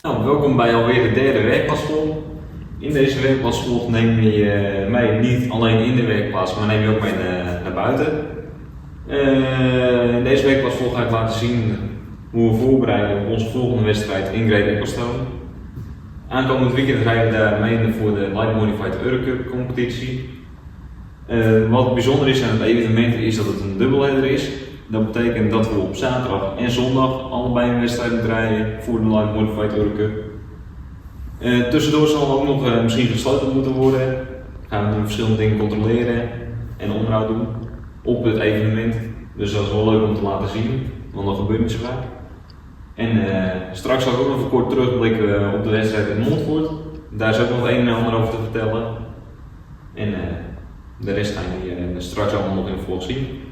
Nou, welkom bij alweer de derde werkplaatsvlog. In deze werkplaatsvlog neem je mij niet alleen in de werkplaats, maar neem je ook mee naar buiten. In deze werkplaatsvlog ga ik laten zien hoe we voorbereiden op onze volgende wedstrijd in Great Ecclestone. Aankomend weekend rijden we daar mee voor de Light Modified Eurocup competitie. Wat bijzonder is aan het evenement is dat het een dubbelheader is. Dat betekent dat we op zaterdag en zondag allebei een wedstrijd moeten rijden voor de Light Modified Eurocup. Tussendoor zal er ook nog misschien gesloten moeten worden. Gaan we verschillende dingen controleren en onderhoud doen op het evenement. Dus dat is wel leuk om te laten zien, want dat gebeurt niet zo vaak. En straks zal ik ook nog even kort terugblikken op de wedstrijd in Montfort. Daar is ook nog het een en ander over te vertellen. En de rest gaan jullie straks allemaal nog in de vlog zien.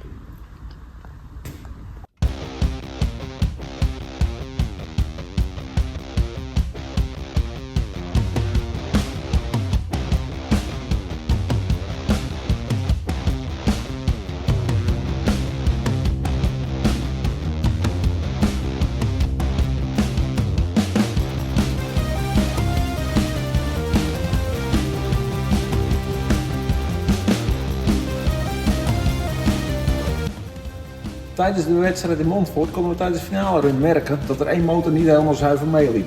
Tijdens de wedstrijd in Montfort konden we tijdens de finale run merken dat er één motor niet helemaal zuiver meeliep.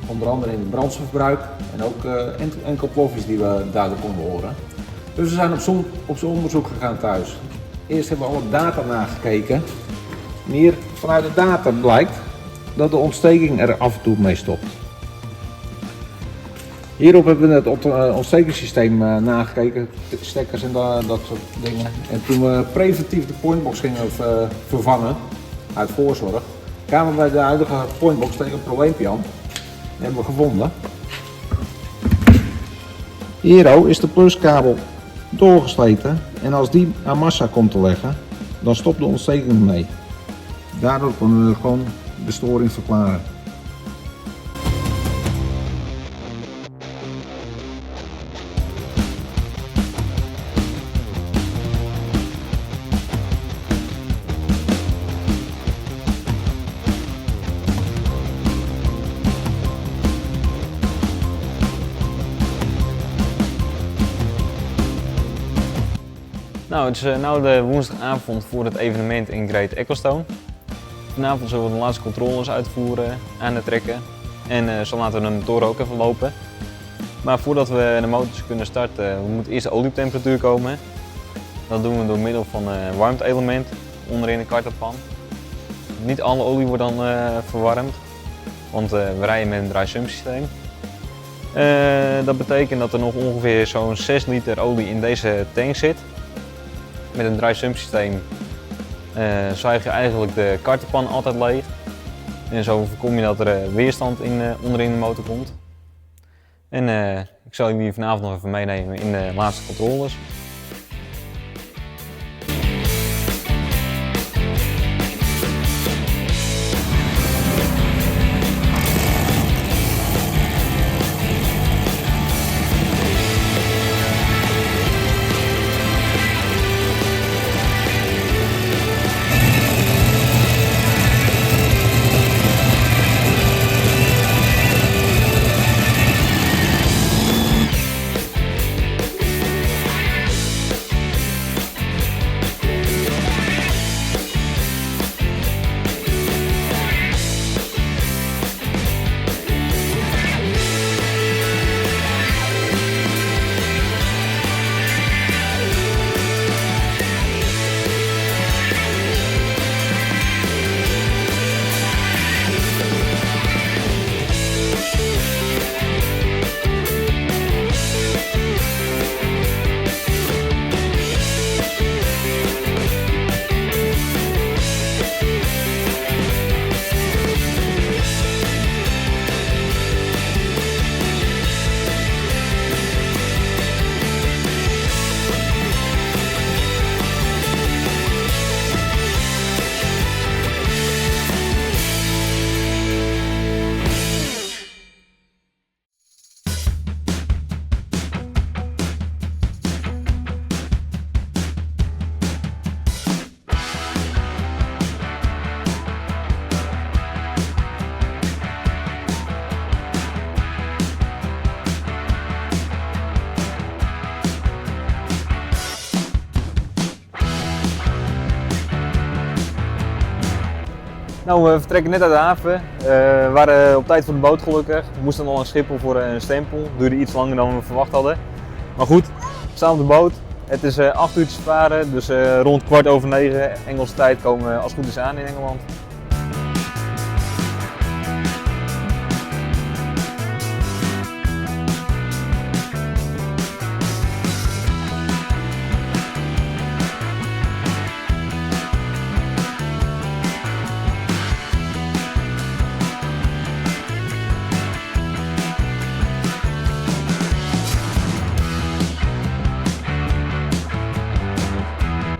Onder andere in het brandstofverbruik en ook enkel plofjes die we duidelijk konden horen. Dus we zijn op zo'n onderzoek gegaan thuis. Eerst hebben we alle data nagekeken. En hier vanuit de data blijkt dat de ontsteking er af en toe mee stopt. Hierop hebben we het ontstekingssysteem nagekeken, stekkers en dat soort dingen. En toen we preventief de pointbox gingen vervangen, uit voorzorg, kwamen we bij de huidige pointbox tegen een probleempje aan. Die hebben we gevonden. Hier is de pluskabel doorgesleten en als die aan massa komt te leggen, dan stopt de ontsteking mee. Daardoor kunnen we gewoon de storing verklaren. Nou, het is nu de woensdagavond voor het evenement in Great Ecclestone. Vanavond zullen we de laatste controles uitvoeren, aan het trekken en zo laten we de motor ook even lopen. Maar voordat we de motors kunnen starten, moet eerst de olietemperatuur komen. Dat doen we door middel van een warmte-element onderin de karterpan. Niet alle olie wordt dan verwarmd, want we rijden met een dry sump systeem. Dat betekent dat er nog ongeveer zo'n 6 liter olie in deze tank zit. Met een dry sump systeem zuig je eigenlijk de karterpan altijd leeg. En zo voorkom je dat er weerstand onderin de motor komt. En ik zal jullie vanavond nog even meenemen in de laatste controles. Nou, we vertrekken net uit de haven. We waren op tijd voor de boot gelukkig. We moesten al naar Schiphol voor een stempel. Het duurde iets langer dan we verwacht hadden. Maar goed, we staan op de boot. Het is 8 uurtjes varen, dus rond 9:15 Engelse tijd komen we als het goed is aan in Engeland.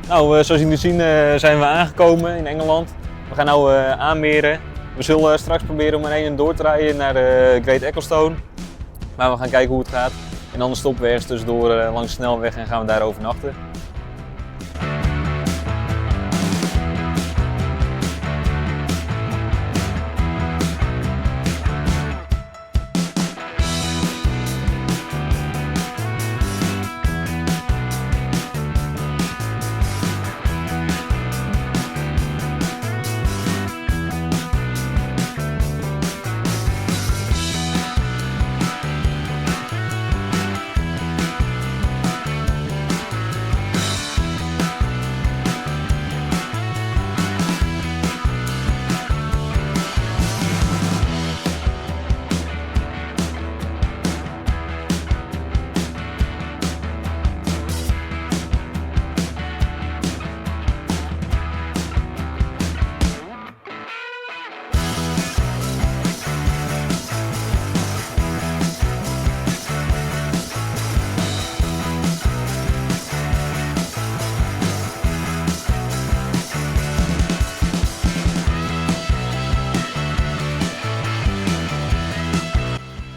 Nou, zoals jullie zien zijn we aangekomen in Engeland. We gaan nu aanmeren. We zullen straks proberen om er een door te rijden naar de Great Ecclestone. Maar we gaan kijken hoe het gaat. En anders stoppen we ergens tussendoor langs de snelweg en gaan we daar overnachten.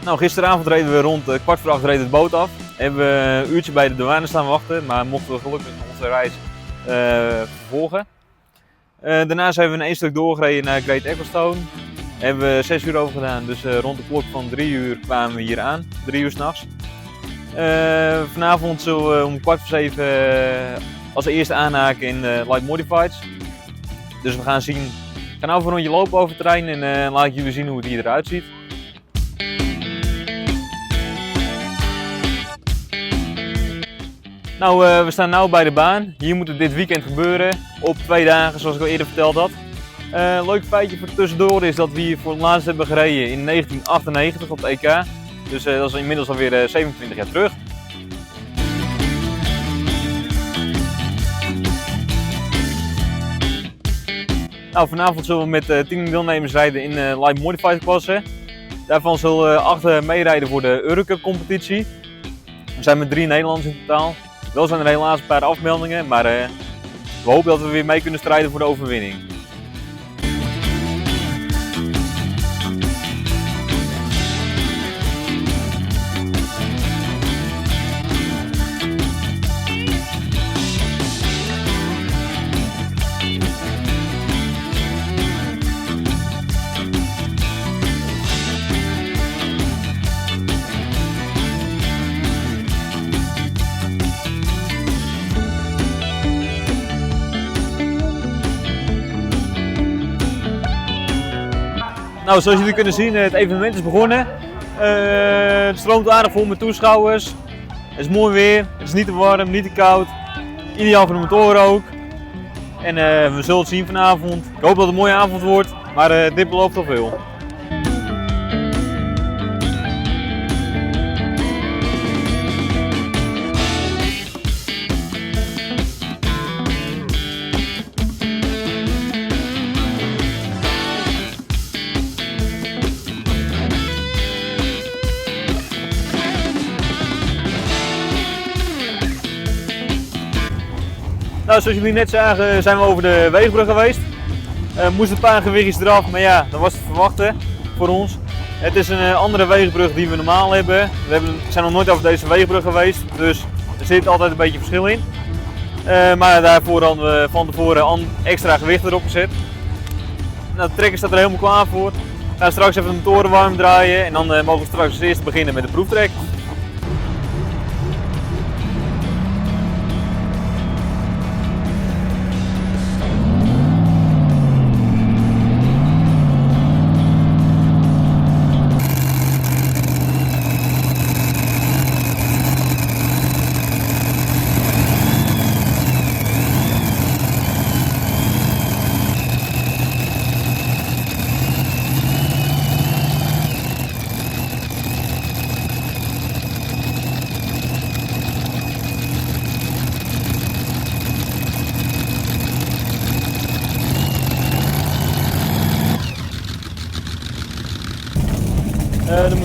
Nou, gisteravond reden we rond 7:15 reden de boot af. Hebben we een uurtje bij de douane staan wachten, maar mochten we gelukkig onze reis vervolgen. Daarna zijn we een stuk doorgereden naar Great Ecclestone. Hebben we 6 uur over gedaan, dus rond de klok van 3 uur kwamen we hier aan, 3 uur 's nachts. Vanavond zullen we om 7:15 als eerste aanhaken in Light Modifieds. Dus we gaan zien. Ik ga nou voor een rondje lopen over het terrein en laat ik jullie zien hoe het hier eruit ziet. Nou, we staan nu bij de baan. Hier moet het dit weekend gebeuren, op 2 dagen zoals ik al eerder verteld had. Leuk feitje voor tussendoor is dat we hier voor het laatst hebben gereden in 1998 op het EK. Dus dat is inmiddels alweer 27 jaar terug. Nou, vanavond zullen we met 10 deelnemers rijden in Light Modified klasse. Daarvan zullen 8 meerijden voor de Eurocup competitie. We zijn met 3 Nederlanders in totaal. Wel zijn er helaas een paar afmeldingen, maar we hopen dat we weer mee kunnen strijden voor de overwinning. Nou, zoals jullie kunnen zien, het evenement is begonnen. Het stroomt aardig vol met toeschouwers. Het is mooi weer, het is niet te warm, niet te koud. Ideaal voor de motoren ook. En we zullen het zien vanavond. Ik hoop dat het een mooie avond wordt, maar dit belooft al veel. Nou, zoals jullie net zagen zijn we over de weegbrug geweest. Moesten een paar gewichtjes eraf, maar ja, dat was te verwachten voor ons. Het is een andere weegbrug die we normaal hebben. We zijn nog nooit over deze weegbrug geweest, dus er zit altijd een beetje verschil in. Maar daarvoor hadden we van tevoren extra gewicht erop gezet. Nou, de trekker staat er helemaal klaar voor. We gaan straks even de motoren warm draaien en dan mogen we straks als eerste beginnen met de proeftrek.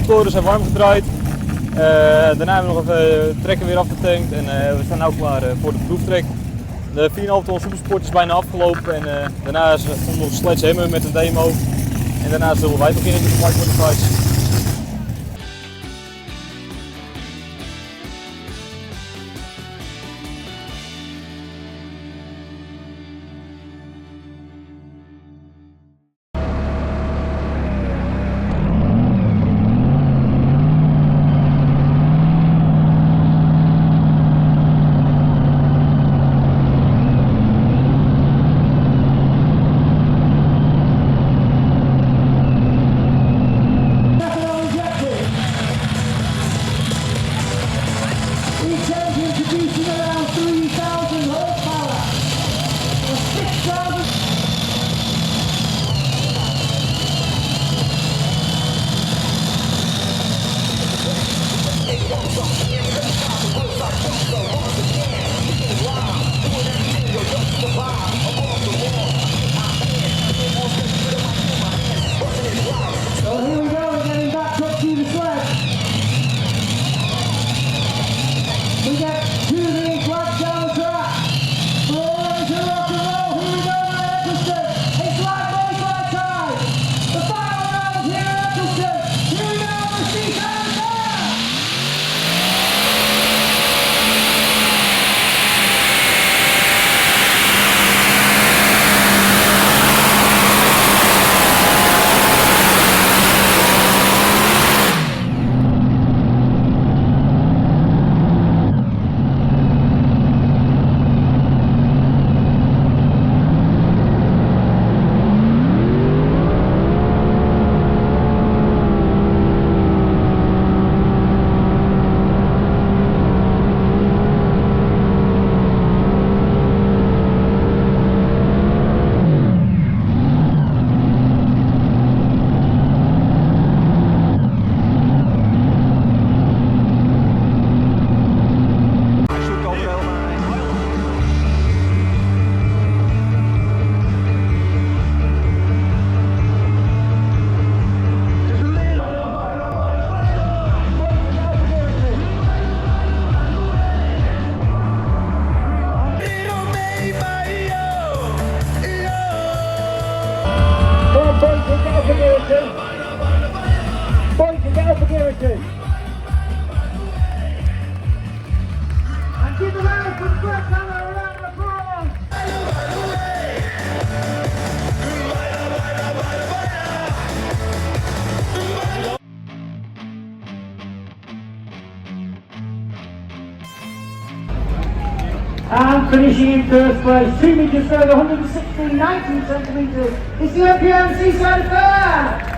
motoren zijn warm gedraaid. Daarna hebben we nog even de trekker weer afgetankt en we staan nu klaar voor de proeftrek. De 4,5 ton Supersport is bijna afgelopen en daarna komt nog Sledgehammer met een demo. En daarna zullen wij beginnen met de Light Modifieds. And finishing in first place, 2 metres further, 116, 19 centimetres, is the European Seaside Fair!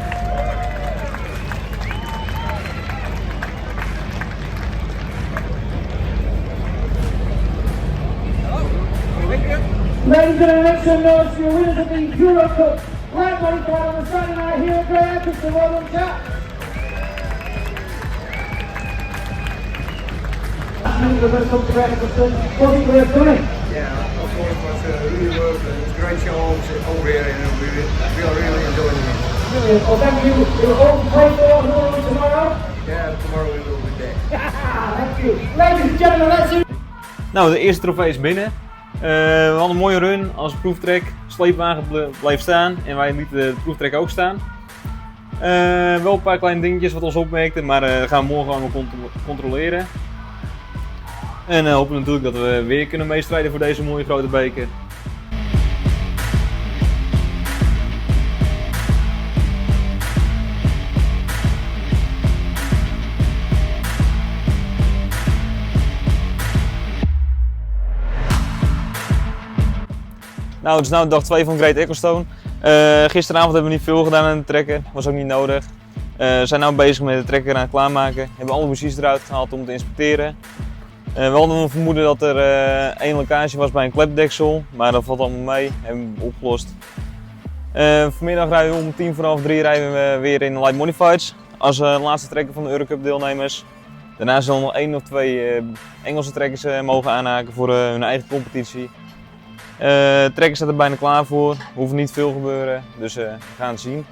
Ladies and gentlemen, make some noise for your winners of the Euro Cup Light Modified on the Saturday night here at Grey Eccleston. Well done, chaps. You're going to come to Grey Eccleston. What do you think we're doing? Yeah, I thought it was really worth it. It was a great show over here and we are really enjoying it. Brilliant. Well, thank you. You're all to play for tomorrow. Yeah, tomorrow we will be there. Thank you. Ladies and gentlemen, let's see. Nou, de eerste trofee is binnen. We hadden een mooie run als proeftrek. Sleepwagen bleef staan en wij lieten de proeftrek ook staan. Wel een paar kleine dingetjes wat ons opmerkten, maar dat gaan we morgen allemaal controleren. En hopen natuurlijk dat we weer kunnen meestrijden voor deze mooie grote beker. Nou, het is nu dag 2 van Great Ecclestone. Gisteravond hebben we niet veel gedaan aan de trekker, was ook niet nodig. We zijn nu bezig met de trekker aan het klaarmaken. We hebben alle bussies eruit gehaald om te inspecteren. We hadden een vermoeden dat er één lekkage was bij een klepdeksel, maar dat valt allemaal mee, hebben we opgelost. Vanmiddag rijden we om 2:45 rijden we weer in de Light Modifieds als laatste trekker van de Eurocup deelnemers. Daarna zullen nog 1 of 2 Engelse trekkers mogen aanhaken voor hun eigen competitie. De trekker staat er bijna klaar voor, er hoeft niet veel gebeuren, dus we gaan het zien.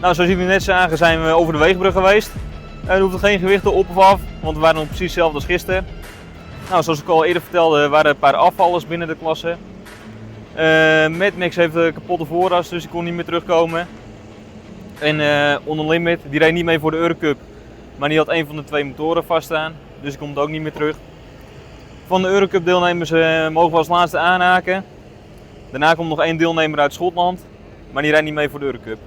Nou, zoals jullie net zagen zijn we over de weegbrug geweest. Er hoefden geen gewichten op of af, want we waren nog precies hetzelfde als gisteren. Nou, zoals ik al eerder vertelde, waren er een paar afvallers binnen de klasse. Mad Max heeft een kapotte voorras, dus die kon niet meer terugkomen. En On The Limit, die reed niet mee voor de Eurocup, maar die had een van de 2 motoren vaststaan, dus die komt ook niet meer terug. Van de Eurocup deelnemers mogen we als laatste aanhaken. Daarna komt nog 1 deelnemer uit Schotland, maar die rijdt niet mee voor de Eurocup.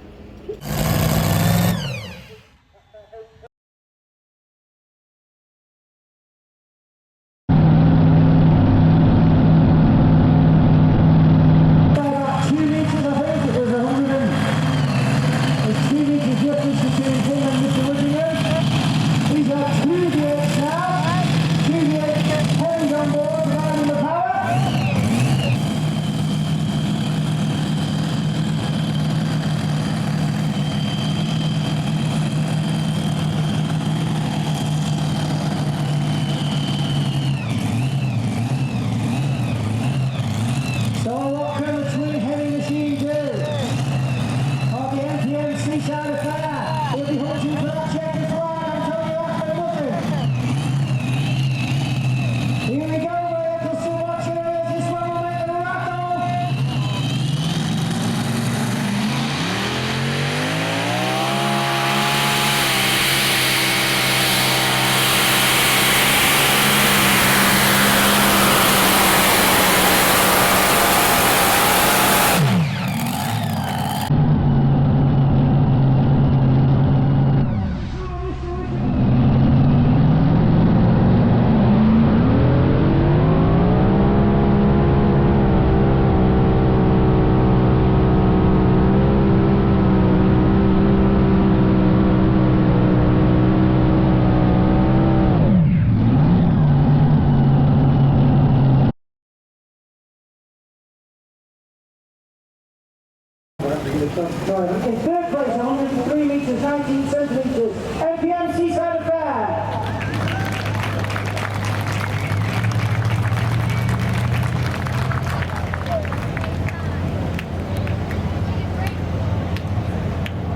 In third place, 103 meters, 19 centimeters, NPM Seaside Affair.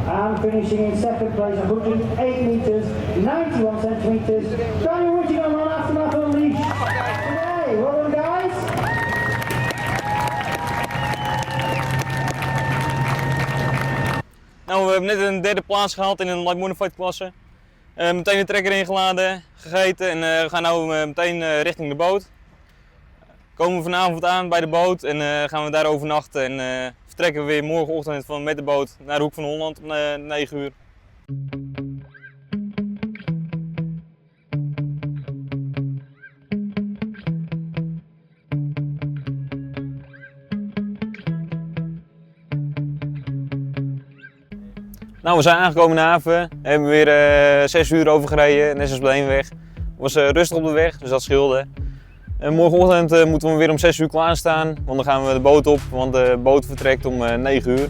And finishing in second place, 108 meters, 91 centimeters, Daniel Whittingham on Aftermath Unleashed. Today, well done guys. Nou, we hebben net een derde plaats gehaald in een light modified klasse. Meteen de trekker ingeladen, gegeten en we gaan nu meteen richting de boot. Komen we vanavond aan bij de boot en gaan we daar overnachten en vertrekken we weer morgenochtend met de boot naar de Hoek van Holland om 9 uur. Nou, we zijn aangekomen in de haven, hebben weer 6 uur overgereden, net zoals bij de heenweg. Het was rustig op de weg, dus dat scheelde. Morgenochtend moeten we weer om 6 uur klaarstaan, want dan gaan we de boot op, want de boot vertrekt om 9 uur.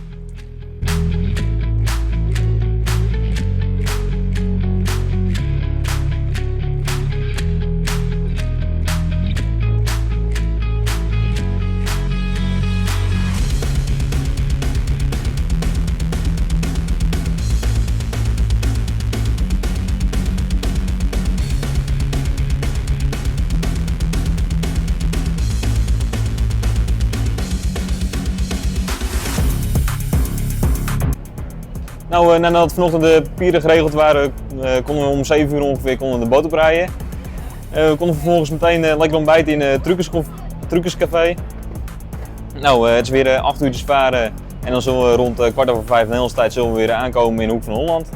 Nou, nadat vanochtend de papieren geregeld waren, konden we om 7 uur ongeveer de boot oprijden. We konden vervolgens meteen lekker ontbijten in het Truckerscafé. Nou, het is weer 8 uurtjes varen en dan zullen we rond 4:15 Nederlandse tijd zullen we weer aankomen in de Hoek van Holland.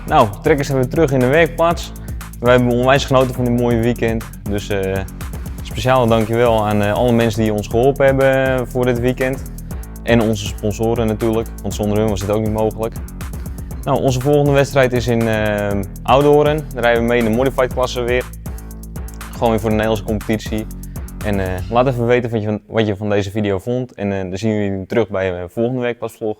Nou, de trekkers zijn weer terug in de werkplaats. We hebben onwijs genoten van dit mooie weekend. Dus speciaal dankjewel aan alle mensen die ons geholpen hebben voor dit weekend. En onze sponsoren natuurlijk, want zonder hun was het ook niet mogelijk. Nou, onze volgende wedstrijd is in Oudoorn. Daar rijden we mee in de modified klasse weer. Gewoon weer voor de Nederlandse competitie. En laat even weten wat je van deze video vond. En dan zien we jullie terug bij een volgende werkplasvlog.